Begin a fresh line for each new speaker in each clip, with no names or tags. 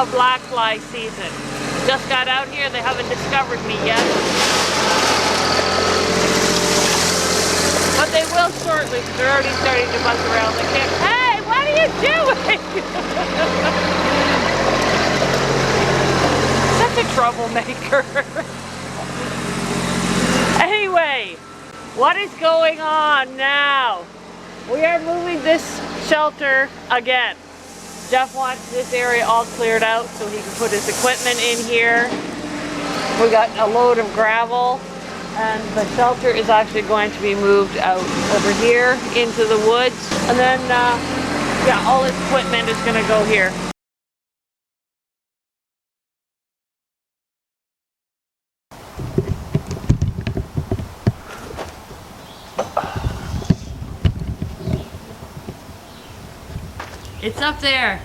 of black fly season. Just got out here, they haven't discovered me yet. But they will shortly because they're already starting to buzz around the camp. Hey, what are you doing? Such a troublemaker. Anyway, what is going on now? We are moving this shelter again. Jeff wants this area all cleared out so he can put his equipment in here. We got a load of gravel and the shelter is actually going to be moved out over here into the woods. And then, yeah, all his equipment is going to go here. It's up there.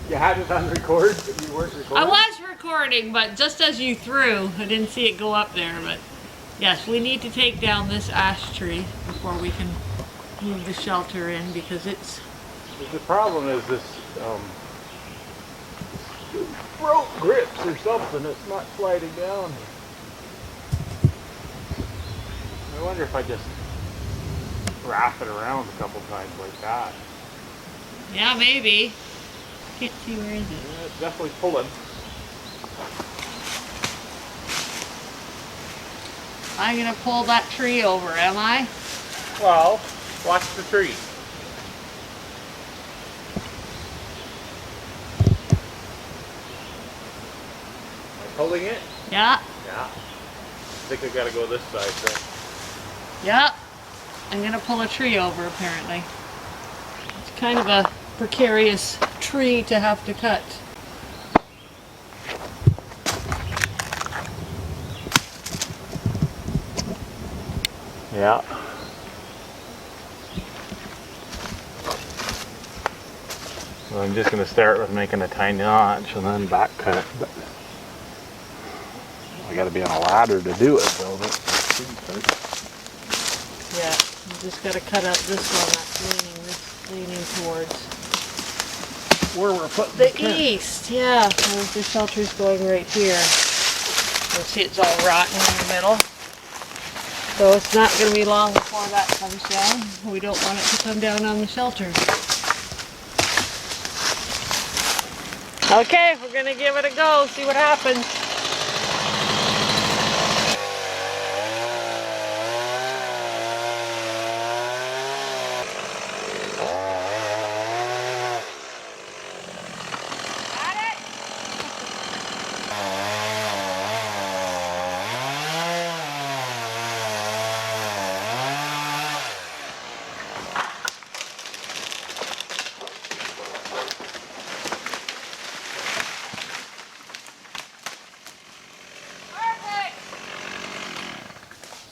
You had it on record, but you weren't recording?
I was recording, but just as you threw, I didn't see it go up there. But yes, we need to take down this ash tree before we can move the shelter in because it's...
The problem is this rope grips or something. It's not sliding down. I wonder if I just wrap it around a couple times like that.
Yeah, maybe. Can't see, where is it?
Yeah, it's definitely pulling.
I'm gonna pull that tree over, am I?
Well, watch the tree. Am I pulling it?
Yeah.
Yeah. I think I gotta go this side then.
Yeah. I'm gonna pull a tree over, apparently. It's kind of a precarious tree to have to cut.
Yeah. So I'm just going to start with making a tiny notch and then back cut it. But I got to be on a ladder to do it though.
Yeah, you just got to cut out this one that's leaning towards
where we're putting
the east. Yeah, the shelter's going right here. You'll see it's all rotten in the middle. So it's not going to be long before that comes down. We don't want it to come down on the shelter. Okay, we're going to give it a go, see what happens.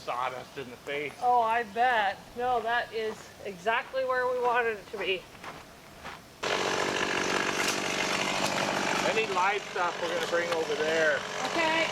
Sawdust in the face.
Oh, I bet. No, that is exactly where we wanted it to be.
Any live stuff we're going to bring over there.
Okay.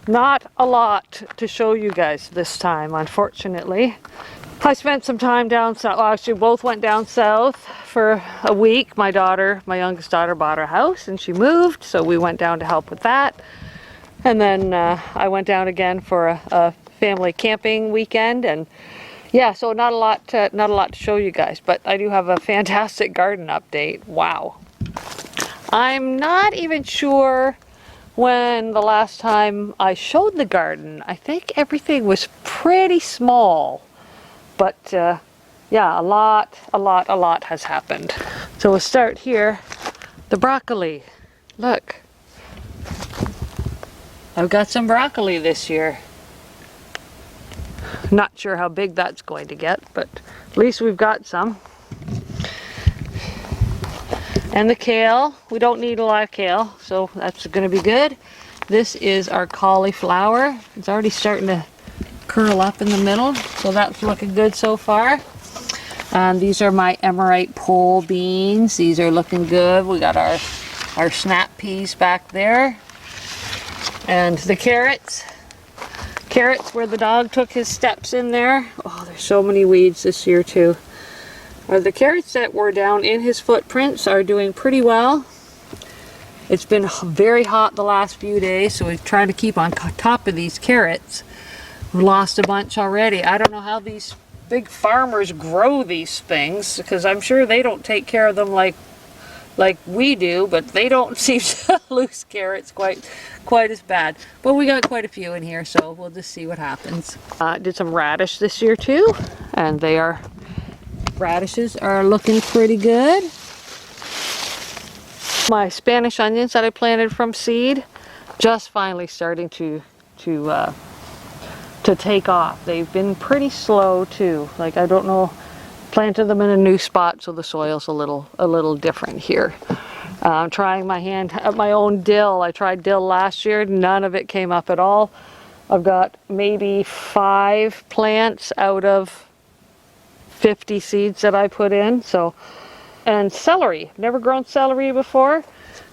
Not a lot to show you guys this time, unfortunately. I spent some time down south. Well, actually, both went down south for a week. My youngest daughter, bought a house and she moved, so we went down to help with that. And then I went down again for a family camping weekend, and yeah, so not a lot to show you guys, but I do have a fantastic garden update. Wow. I'm not even sure when the last time I showed the garden. I think everything was pretty small. But yeah, a lot has happened. So we'll start here. The broccoli. Look. I've got some broccoli this year. Not sure how big that's going to get, but at least we've got some. And the kale. We don't need a lot of kale, so that's going to be good. This is our cauliflower. It's already starting to curl up in the middle, so that's looking good so far. And these are my emerite pole beans. These are looking good. We got our snap peas back there. And the carrots. Carrots where the dog took his steps in there. Oh, there's so many weeds this year too. The carrots that were down in his footprints are doing pretty well. It's been very hot the last few days, so we're trying to keep on top of these carrots. We've lost a bunch already. I don't know how these big farmers grow these things, because I'm sure they don't take care of them like we do, but they don't seem to lose carrots quite as bad. But we got quite a few in here, so we'll just see what happens. Did some radish this year too, and radishes are looking pretty good. My Spanish onions that I planted from seed, just finally starting to take off. They've been pretty slow too. Like, I don't know, planted them in a new spot, so the soil's a little different here. I'm trying my hand at my own dill. I tried dill last year, none of it came up at all. I've got maybe 5 plants out of 50 seeds that I put in. So, and celery, never grown celery before,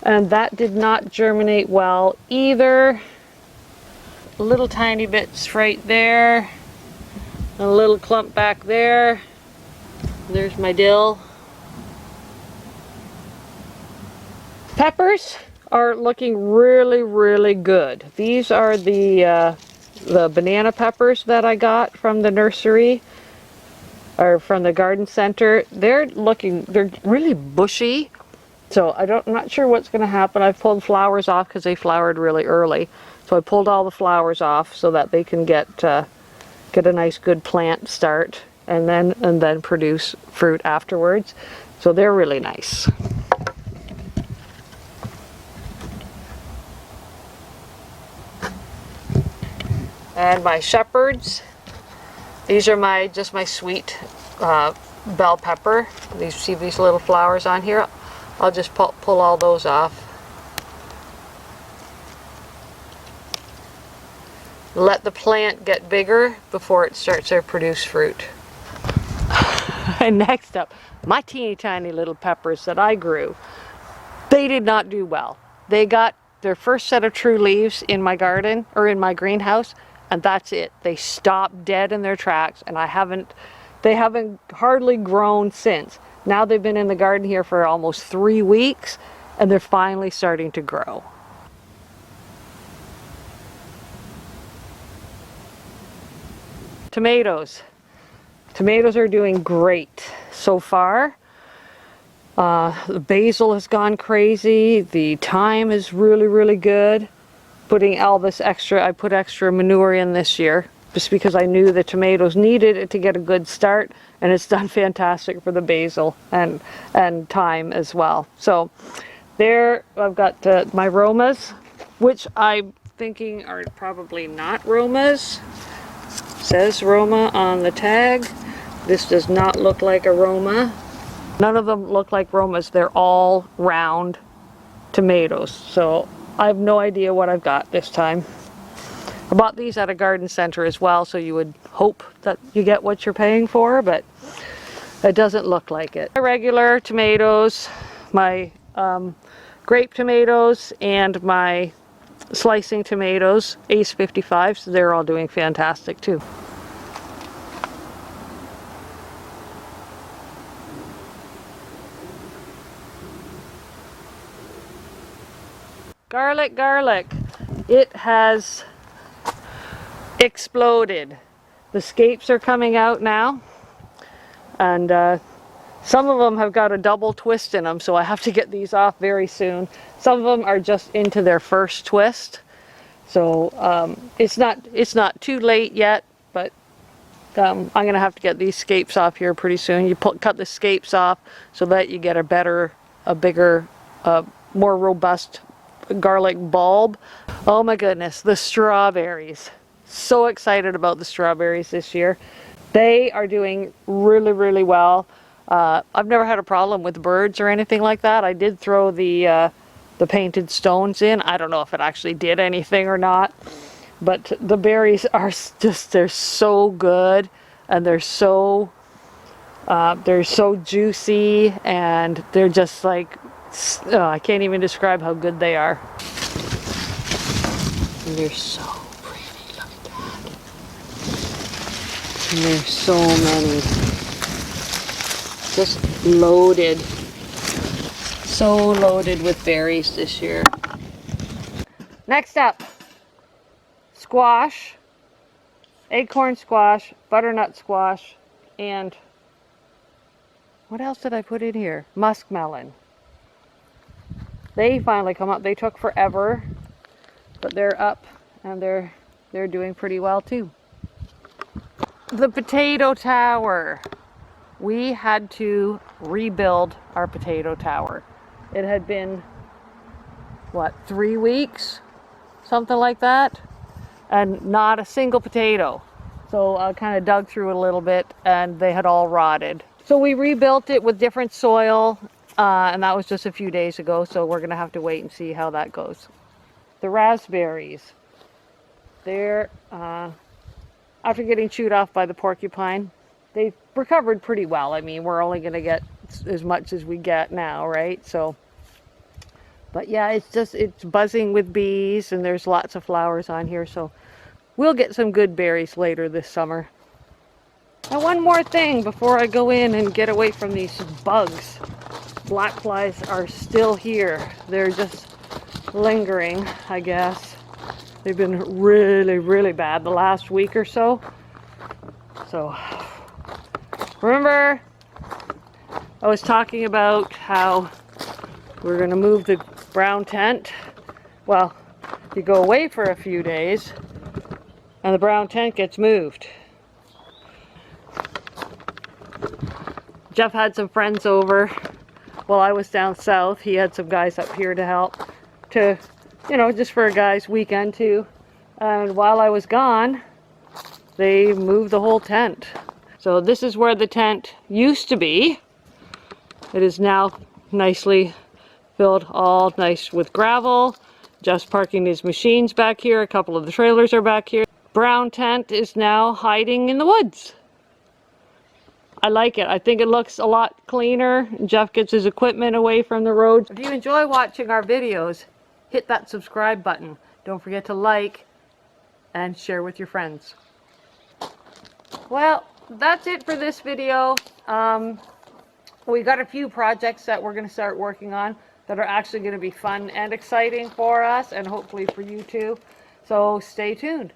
and that did not germinate well either. Little tiny bits right there, and a little clump back there. There's my dill. Peppers are looking really good. These are the banana peppers that I got from the nursery, or from the garden center. They're really bushy, so I'm not sure what's going to happen. I've pulled flowers off because they flowered really early. So I pulled all the flowers off so that they can get a nice good plant start, and then produce fruit afterwards. So they're really nice. And my shepherds. These are just my sweet bell pepper. See these little flowers on here? I'll just pull all those off. Let the plant get bigger before it starts to produce fruit. And next up, my teeny tiny little peppers that I grew. They did not do well. They got their first set of true leaves in my garden, or in my greenhouse, and that's it. They stopped dead in their tracks, and they haven't hardly grown since. Now they've been in the garden here for almost 3 weeks, and they're finally starting to grow. Tomatoes. Tomatoes are doing great so far. The basil has gone crazy. The thyme is really good. Putting all this extra, I put extra manure in this year just because I knew the tomatoes needed it to get a good start, and it's done fantastic for the basil and thyme as well. So there I've got my Romas, which I'm thinking are probably not Romas. Says Roma on the tag. This does not look like a Roma. None of them look like Romas. They're all round tomatoes. So I have no idea what I've got this time. I bought these at a garden center as well, so you would hope that you get what you're paying for, but it doesn't look like it. My regular tomatoes, my grape tomatoes, and my slicing tomatoes, Ace 55s, they're all doing fantastic too. Garlic, garlic. It has exploded. The scapes are coming out now, and some of them have got a double twist in them, so I have to get these off very soon. Some of them are just into their first twist, so it's not too late yet, but I'm gonna have to get these scapes off here pretty soon. You cut the scapes off so that you get a bigger, more robust garlic bulb. Oh my goodness, the strawberries. So excited about the strawberries this year. They are doing really, really well. I've never had a problem with birds or anything like that. I did throw the painted stones in. I don't know if it actually did anything or not, but the berries are just, they're so good, and they're so juicy, and they're just like, I can't even describe how good they are. And they're so pretty, look at that. And there's so many. Just loaded. So loaded with berries this year. Next up, squash, acorn squash, butternut squash, and what else did I put in here? Muskmelon. They finally come up. They took forever, but they're up, and they're doing pretty well too. The potato tower. We had to rebuild our potato tower. It had been, what, 3 weeks? Something like that. And not a single potato. So I kind of dug through it a little bit, and they had all rotted. So we rebuilt it with different soil, and that was just a few days ago, so we're gonna have to wait and see how that goes. The raspberries. They're, after getting chewed off by the porcupine, they've recovered pretty well. I mean, we're only gonna get as much as we get now, right? So, but yeah, it's buzzing with bees, and there's lots of flowers on here, so we'll get some good berries later this summer. And one more thing before I go in and get away from these bugs. Black flies are still here. They're just lingering, I guess. They've been really, really bad the last week or so. So, remember I was talking about how we're going to move the brown tent? Well, you go away for a few days and the brown tent gets moved. Jeff had some friends over while I was down south. He had some guys up here to help, to, you know, just for a guy's weekend too. And while I was gone, they moved the whole tent. So this is where the tent used to be. It is now nicely filled, all nice with gravel. Jeff's parking his machines back here. A couple of the trailers are back here. Brown tent is now hiding in the woods. I like it. I think it looks a lot cleaner. Jeff gets his equipment away from the road. If you enjoy watching our videos, hit that subscribe button. Don't forget to like and share with your friends. Well, that's it for this video. We got a few projects that we're going to start working on that are actually going to be fun and exciting for us, and hopefully for you too. So stay tuned.